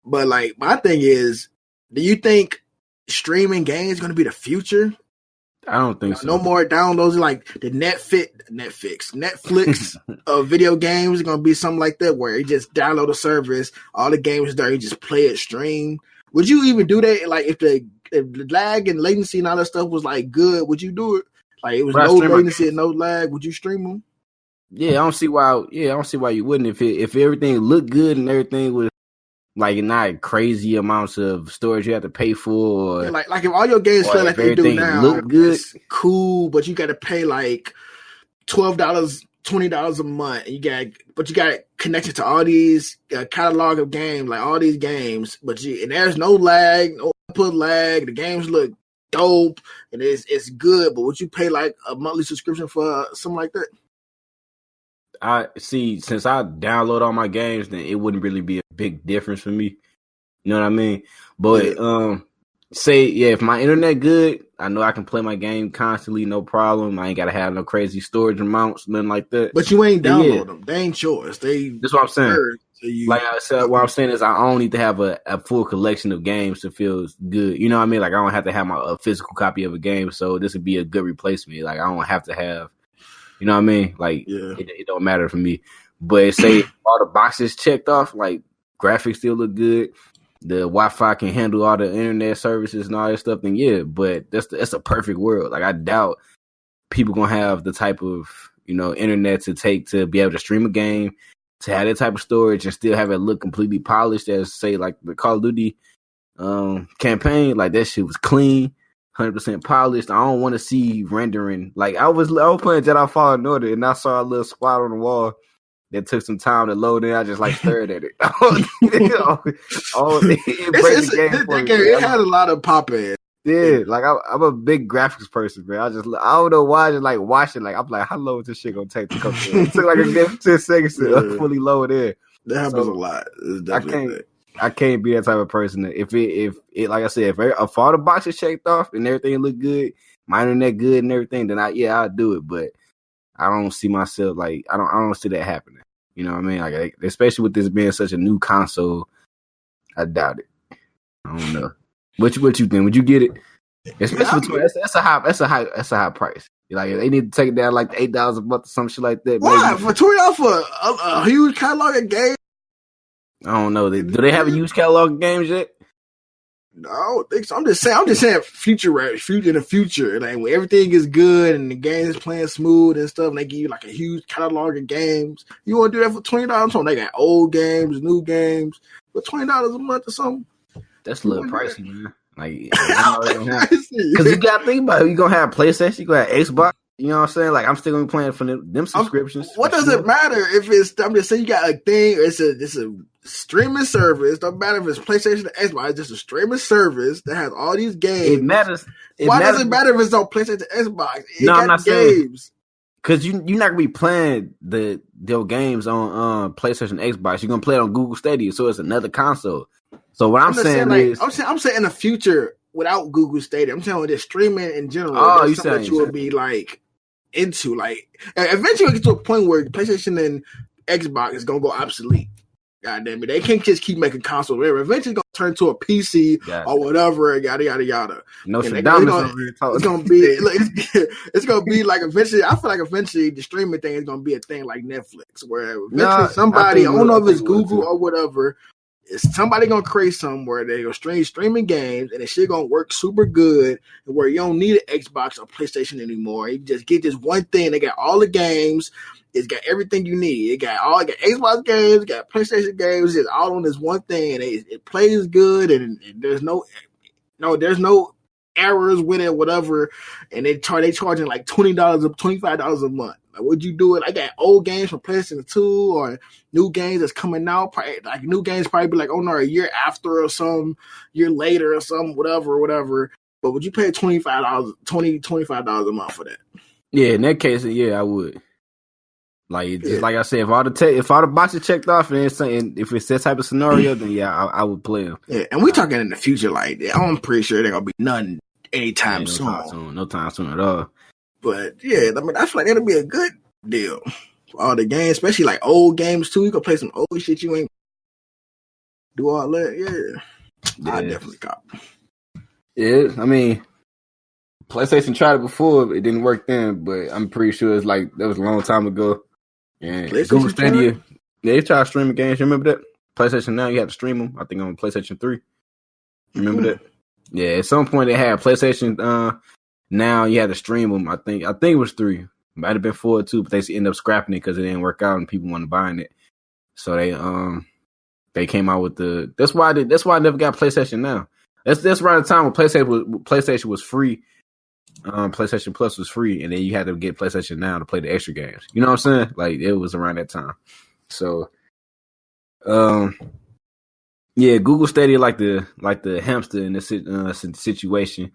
But like, my thing is, do you think streaming games is going to be the future? I don't think so. No more downloads like the Netflix of video games is going to be something like that where you just download a service, all the games there, you just play it stream. Would you even do that? Like if the lag and latency and all that stuff was like good, would you do it? Like it was no latency and no lag, would you stream them? Yeah, I don't see why you wouldn't. If everything looked good and everything was like not crazy amounts of storage you have to pay for, or like if all your games play like they do now, look good, it's cool, but you got to pay like $12, $20 a month. And you got connected to all these catalog of games, like all these games, and there's no lag, no input lag. The games look dope and it's good, but would you pay like a monthly subscription for something like that? I see, since I download all my games, then it wouldn't really be a big difference for me. You know what I mean? But if my internet good, I know I can play my game constantly, no problem. I ain't gotta have no crazy storage amounts, nothing like that. But you ain't download them. They ain't yours. That's what I'm saying. Like I said, what I'm saying is I don't need to have a full collection of games to feel good. You know what I mean? Like I don't have to have a physical copy of a game, so this would be a good replacement. Like I don't have to have. You know what I mean? Like, it don't matter for me. But say all the boxes checked off, like graphics still look good, the Wi-Fi can handle all the internet services and all that stuff, then yeah. But that's a perfect world. Like I doubt people gonna have the type of internet to take to be able to stream a game, to have that type of storage and still have it look completely polished as say like the Call of Duty campaign. Like that shit was clean. 100% polished. I don't want to see rendering. Like I was playing Jedi Fallen Order and I saw a little spot on the wall that took some time to load in. I just like stared at it. It had a lot of pop in. Yeah, like I'm a big graphics person, man. I don't know why I just like watching. Like I'm like, how long is this shit gonna take to come through? It took like a good 10 seconds to fully load in. That happens a lot. I can't be that type of person. If it like I said, if all the boxes checked off and everything looked good, my internet good and everything, then I'll do it. But I don't see myself like I don't see that happening. You know what I mean? Like especially with this being such a new console, I doubt it. I don't know. What you think? Would you get it? Especially that's a high price. Like they need to take it down like $8 a month or some shit like that. Why maybe. For $20 for a huge catalog of games? I don't know. Do they have a huge catalog of games yet? No, I don't think so. I'm just saying future in the future. Like when everything is good and the game is playing smooth and stuff, and they give you like a huge catalog of games. You want to do that for $20? So they got old games, new games, for $20 a month or something. That's a little pricey, man. Like, because you got to think about it. You're going to have PlayStation, you're going to have Xbox. You know what I'm saying? Like, I'm still going to be playing for them subscriptions. What does it matter if it's, I'm just saying you got a thing, it's a streaming service. Don't matter if it's PlayStation or Xbox, it's just a streaming service that has all these games. It matters. Why does it matter if it's on PlayStation or Xbox? I'm not games. Because you're not going to be playing their games on PlayStation and Xbox. You're going to play it on Google Stadia, so it's another console. So what I'm saying is... I'm saying in the future, without Google Stadia, I'm saying with this streaming in general, you something that you would be like into. Like, eventually get to a point where PlayStation and Xbox is going to go obsolete. God damn it. They can't just keep making consoles. They're eventually going to turn to a PC or whatever, yada, yada, yada. No, it's going to be, it's going to be like eventually, I feel like eventually the streaming thing is going to be a thing like Netflix, where eventually somebody, I don't know if it's Google or whatever, is somebody going to create something where they're going to streaming games and the shit going to work super good, and where you don't need an Xbox or PlayStation anymore. You just get this one thing. They got all the games. It's got everything you need. It got Xbox games, it got PlayStation games. It's all on this one thing, and it plays good, and there's no errors with it, whatever. And they charging like $20 or $25 a month. Like, would you do it? I got old games from PlayStation 2 or new games that's coming out. Probably, like new games probably be like, oh no, a year after or some year later or some whatever. But would you pay $25 a month for that? Yeah, in that case, yeah, I would. Like, just like I said, if all the boxes checked off and if it's that type of scenario, then yeah, I would play them. Yeah, and we talking in the future, like I'm pretty sure they're gonna be none anytime soon. No time soon at all. But yeah, I mean, I feel like that'll be a good deal for all the games, especially like old games too. You can play some old shit you ain't do all that. Yeah. I definitely cop. Yeah, I mean, PlayStation tried it before, it didn't work then, but I'm pretty sure it's like that was a long time ago. And Google Stadia, they tried streaming games. You remember that? PlayStation Now, you had to stream them. I think on PlayStation 3. Remember that? Yeah, at some point they had PlayStation Now, you had to stream them. I think it was 3. Might have been 4 too, but they ended up scrapping it because it didn't work out and people wanted buying it. So they came out with that's why I never got PlayStation Now. That's around the time when PlayStation was free. PlayStation Plus was free, and then you had to get PlayStation Now to play the extra games. You know what I'm saying? Like, it was around that time. So, yeah, Google Stadia like the hamster in this situation.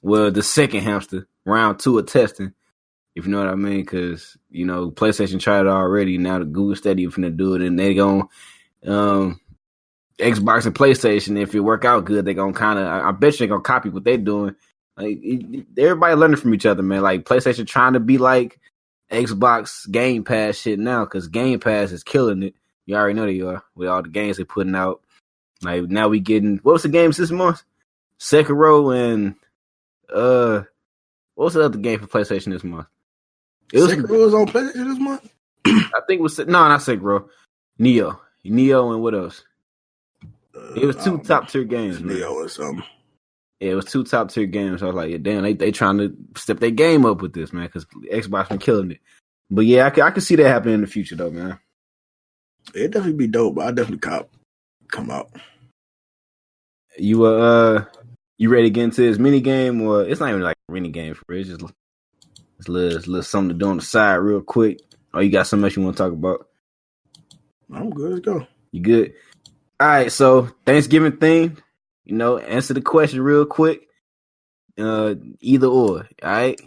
Well, the second hamster, round 2 of testing, if you know what I mean, because PlayStation tried it already. Now the Google Stadia finna do it, and they gon' Xbox and PlayStation. If it work out good, they gonna kind of. I bet you they gonna copy what they doing. Like, everybody learning from each other, man. Like, PlayStation trying to be like Xbox Game Pass shit now, because Game Pass is killing it. You already know they are with all the games they're putting out. Like, now we getting, what was the games this month? Sekiro and what was the other game for PlayStation this month? Sekiro was on PlayStation this month? I think it was, no, not Sekiro. Neo, and what else? It was 2 top tier games. Neo or something. Yeah, it was 2 top tier games. I was like, yeah, damn, they trying to step their game up with this, man, because Xbox been killing it. But yeah, I can see that happening in the future, though, man. It'd definitely be dope, but I definitely come out. You ready to get into this mini game, or it's not even like a mini game for it? It's just a little something to do on the side, real quick. Or you got something else you want to talk about? I'm good. Let's go. You good? All right. So Thanksgiving theme. Answer the question real quick. Either or. All right.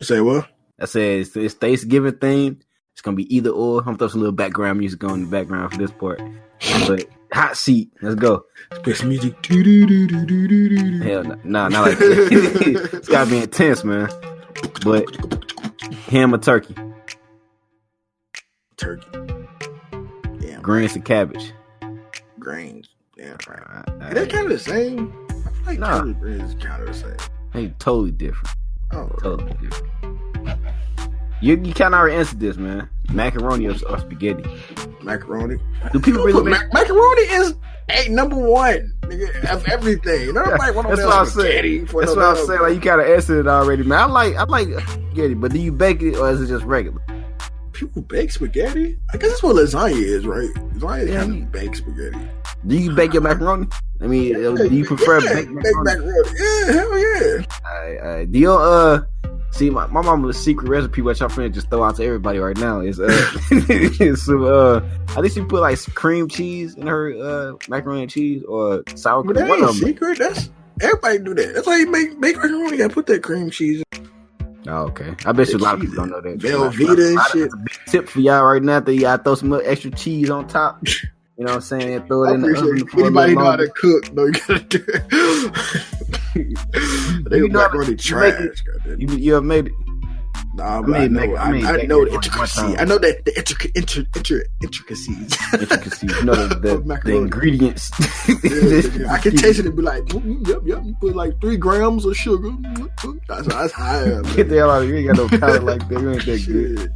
Say what? I said it's Thanksgiving theme. It's gonna be either or. I'm gonna throw some little background music on in the background for this part. But hot seat. Let's go. Special music. Hell no. Nah, not like that. It's gotta be intense, man. But ham or turkey? Turkey. Yeah. Greens or cabbage? Greens. Yeah. Right. They're kind of the same. I feel like cabbage greens is kind of the same. They totally different. Oh, totally different. You kind of already answered this, man. Macaroni or spaghetti? Macaroni. Do people really macaroni ain't number one, nigga, of everything. Nobody want to know spaghetti. That's what I'm saying. Like, you kind of answered it already, man. I like spaghetti, but do you bake it or is it just regular? People bake spaghetti? I guess that's what lasagna is, right? Lasagna is kind of baked spaghetti. Do you bake your macaroni? I mean, do you prefer baked macaroni? Yeah, hell yeah. Do you see my mama's secret recipe, which I'm finna just throw out to everybody right now, is some I think she put like cream cheese in her macaroni and cheese or sour cream. But that ain't secret. That's everybody do that. That's why you make macaroni. You gotta put that cream cheese in. Oh, okay. I bet you a lot of people don't know that. Velveeta and shit. That's a big tip for y'all right now. That you gotta throw some extra cheese on top. You know what I'm saying? And throw it in the oven. Anybody know how to cook? No, you gotta do it. They macaroni trash. You ever made it? Nah, but I know the intricacies. I know that the intricacies. You know the ingredients. I can taste it and be like, yep. You put like 3 grams of sugar. That's high. Get the hell out of here. You ain't got no palate like that. You ain't that good.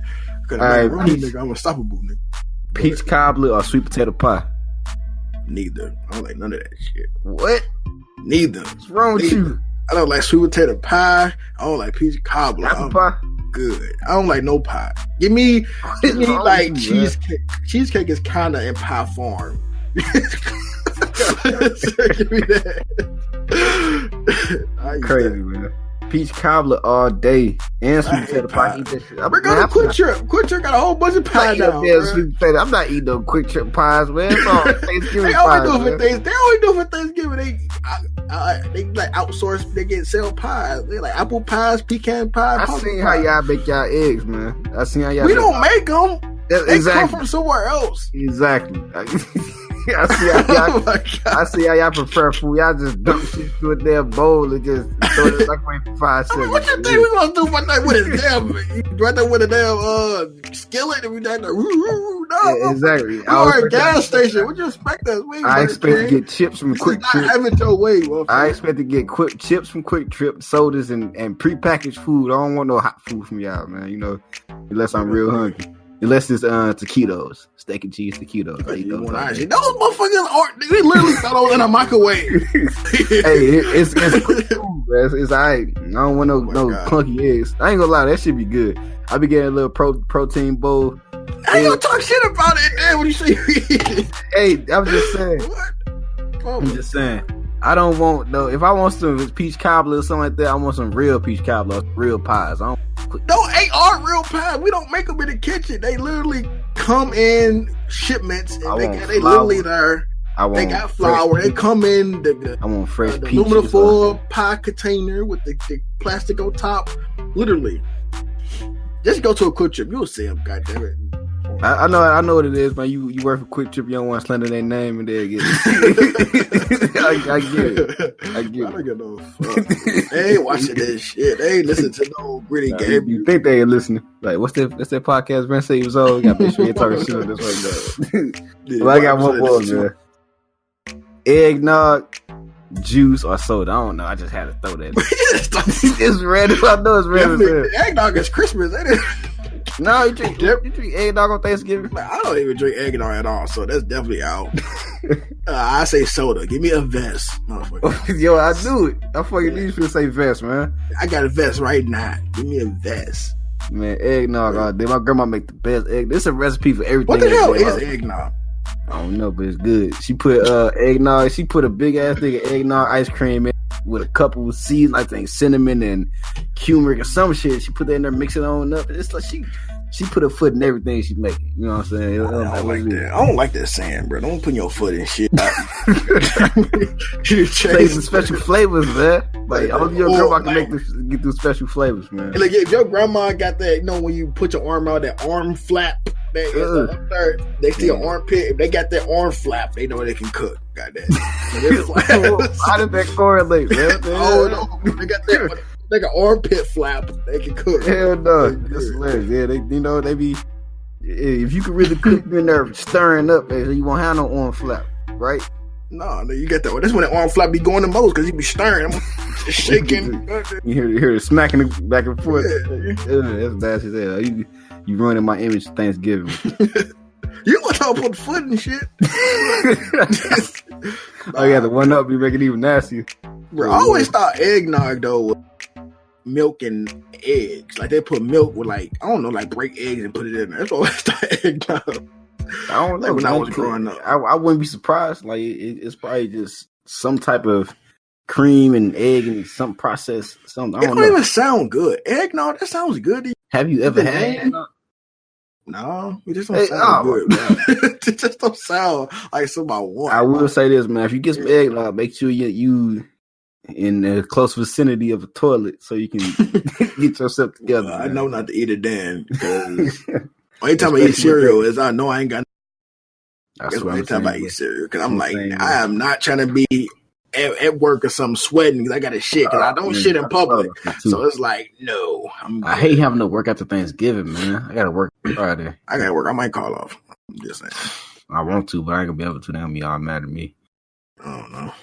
All right, nigga, I'm unstoppable, nigga. Peach cobbler or sweet potato pie? Neither. I don't like none of that shit. What? Neither. What's wrong with you? I don't like sweet potato pie. I don't like peach cobbler. Apple pie? Good. I don't like no pie. Give me like cheesecake. Man? Cheesecake is kind of in pie form. Give me that. Crazy, man. Peach cobbler all day and sweet potato pie. We're gonna Quick Trip. Quick Trip got a whole bunch of pie now. I'm not eating no Quick Trip pies, man. It's all Thanksgiving They always do it for Thanksgiving. They like outsource. They get sell pies. They like apple pies, pecan pie. I seen how y'all make y'all eggs, man. I seen how y'all. We don't make them. They come from somewhere else. Exactly. I see how y'all prefer food. Y'all just dump shit to a damn bowl and just throw it like for 5 seconds. What you think we gonna do one night with a damn skillet and we done no, exactly. We're a gas station. What you expect us? I expect to get chips from Quick Trip. Having your way, I expect to get chips from Quick Trip, sodas and prepackaged food. I don't want no hot food from y'all, man. You know, unless I'm real hungry. Unless it's taquitos, steak and cheese taquitos. Those motherfuckers aren't. They literally throw in a microwave. Hey, it's quick food, man. It's alright. I don't want no clunky eggs. I ain't gonna lie, that should be good. I be getting a little protein bowl. I ain't gonna talk shit about it, man. When you say, hey, I'm just saying. What? I'm just saying. I don't want no. If I want some peach cobbler or something like that, I want some real peach cobbler, real pies. No, they are real pies. We don't make them in the kitchen. They literally come in shipments, and they literally there. They got flour. They come in I want fresh the aluminum foil pie container with the plastic on top. Literally, just go to a Quick Trip. You'll see them. Goddamn it. I know what it is, man. You work for Quick Trip, you don't want to slander their name and they get it. I get it. I don't get no fuck. They ain't watching this shit. They ain't listening to no gritty game. You think they ain't listening? Like, what's that podcast Ben said he was on? You gotta make sure you talking shit on this right now. Well, I got one more, man. Eggnog, juice, or soda. I don't know. I just had to throw that. It's random. I know it's random. Eggnog is Christmas, ain't it? No, you drink eggnog on Thanksgiving? Man, I don't even drink eggnog at all, so that's definitely out. I say soda. Give me a vest, motherfucker. Yo, I do it. I fucking need you to say vest, man. I got a vest right now. Give me a vest. Man, eggnog all day. My grandma make the best egg. This is a recipe for everything. What the hell is eggnog? I don't know, but it's good. She put eggnog. She put a big ass thing of eggnog ice cream in with a couple of seeds, I think cinnamon and turmeric or some shit. She put that in there, mix it on up. It's like she put her foot in everything she's making. You know what I'm saying? I don't like that. I don't like that saying, bro. Don't put your foot in shit. Say some special flavors, man. Like only your grandma can get those special flavors, man. Like if your grandma got that, you know, when you put your arm out, that arm flap. They see an armpit. If they got that arm flap, they know they can cook. Goddamn. How did that correlate, man? Oh no, they got that. They got armpit flap. They can cook. Hell no, that's hilarious. Yeah, they be. If you can really cook, you in there stirring up, you won't have no arm flap, right? No, you get that one. That's when the arm flap be going the most because he be stirring, just shaking. You hear it smacking it back and forth. That's bad as hell. You ruining my image of Thanksgiving. You gonna talk about the foot and shit? Oh yeah, the one up be making it even nastier. Bro, I always thought eggnog though milk and eggs. Like they put milk with like I don't know, like break eggs and put it in there. That's always the eggnog. I don't know. Like when man. I was growing up. I wouldn't be surprised. Like it's probably just some type of cream and egg and some process. Something I It don't don't know. even sound good. Eggnog, that sounds good. Have you ever had? No, it just don't sound good, man. It just don't sound like something I want. I will say this, man. If you get some eggnog, make sure you in the close vicinity of a toilet so you can get yourself together. I know not to eat it then because only time I eat cereal is I know I ain't got. That's the only time I eat cereal because I'm like I am not trying to be at work or something sweating because I got to shit because I don't shit in public. So it's like no, I hate having to work after Thanksgiving, man. I got to work Friday. I got to work. I might call off. I'm just saying. I want to, but I ain't gonna be able to. They'll be all mad at me. I don't know.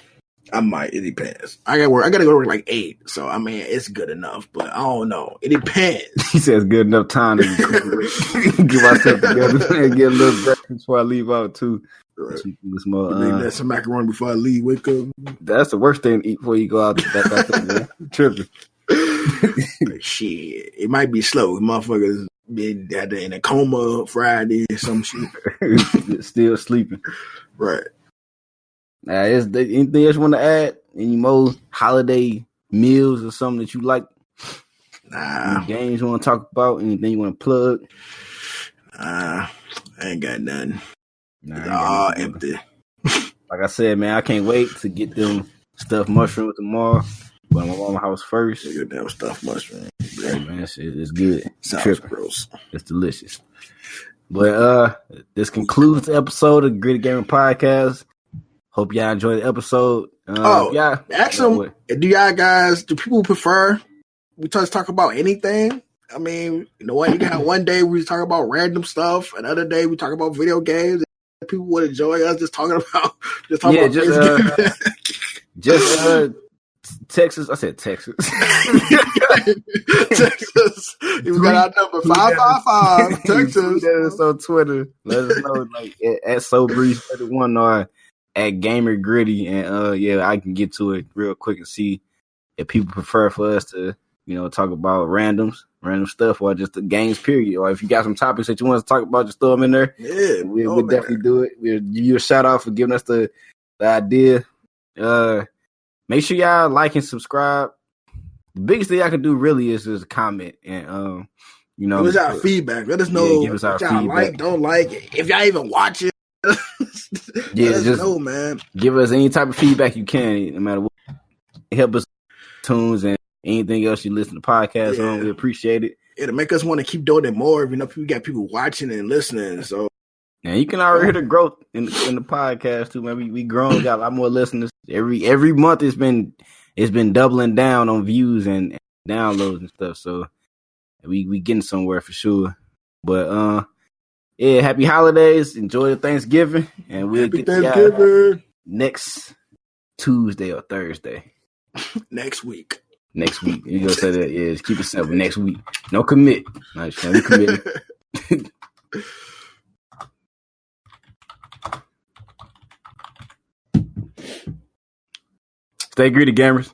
I might. It depends. I got to go to work like 8. So I mean, it's good enough, but I don't know. It depends. He says good enough time to get myself together and get a little breakfast before I leave out too. Right. Make some macaroni before I leave. Wake up. That's the worst thing to eat before you go out. That tripping. Like, shit, it might be slow. Motherfuckers been in a coma Friday or some shit. Still sleeping. Right. Is there anything else you want to add? Any more holiday meals or something that you like? Nah. Any games you want to talk about? Anything you want to plug? I ain't got nothing. Nah, it's all empty. Like I said, man, I can't wait to get them stuffed mushrooms tomorrow. But my mama's house first. Get them stuffed mushrooms. Hey, man, it's good. Sounds gross. It's delicious. But this concludes the episode of Gritty Gaming Podcast. Hope y'all enjoyed the episode. Ask them, do people prefer we just talk about anything? I mean, you know what? You got one day we talk about random stuff, another day we talk about video games. People would enjoy us just talking about Texas. I said Texas. Texas. You got our number 555 Texas. Let us on Twitter. Let us know like at SoBreeze31 or at Gamer Gritty, and I can get to it real quick and see if people prefer for us to, talk about random stuff or just the games period. Or if you got some topics that you want to talk about, just throw them in there. Yeah, we'll definitely do it. We'll give you a shout out for giving us the idea. Make sure y'all like and subscribe. The biggest thing I can do really is just comment and give us our feedback. Let us know give us our y'all feedback. Like, don't like it. If y'all even watch it. Let us know, man. Give us any type of feedback you can, no matter what. Help us tunes and anything else you listen to podcasts on. We appreciate it. It'll make us want to keep doing it more. We got people watching and listening. So now you can already hear the growth in the podcast too, man. We grown, got a lot more listeners. Every month it's been doubling down on views and downloads and stuff. So we getting somewhere for sure. But happy holidays. Enjoy the Thanksgiving. And we'll get Thanksgiving next Tuesday or Thursday. Next week. You gonna say that? Yeah, just keep it simple. Next week. No commit. Nice, we committed. Stay gritty, gamers.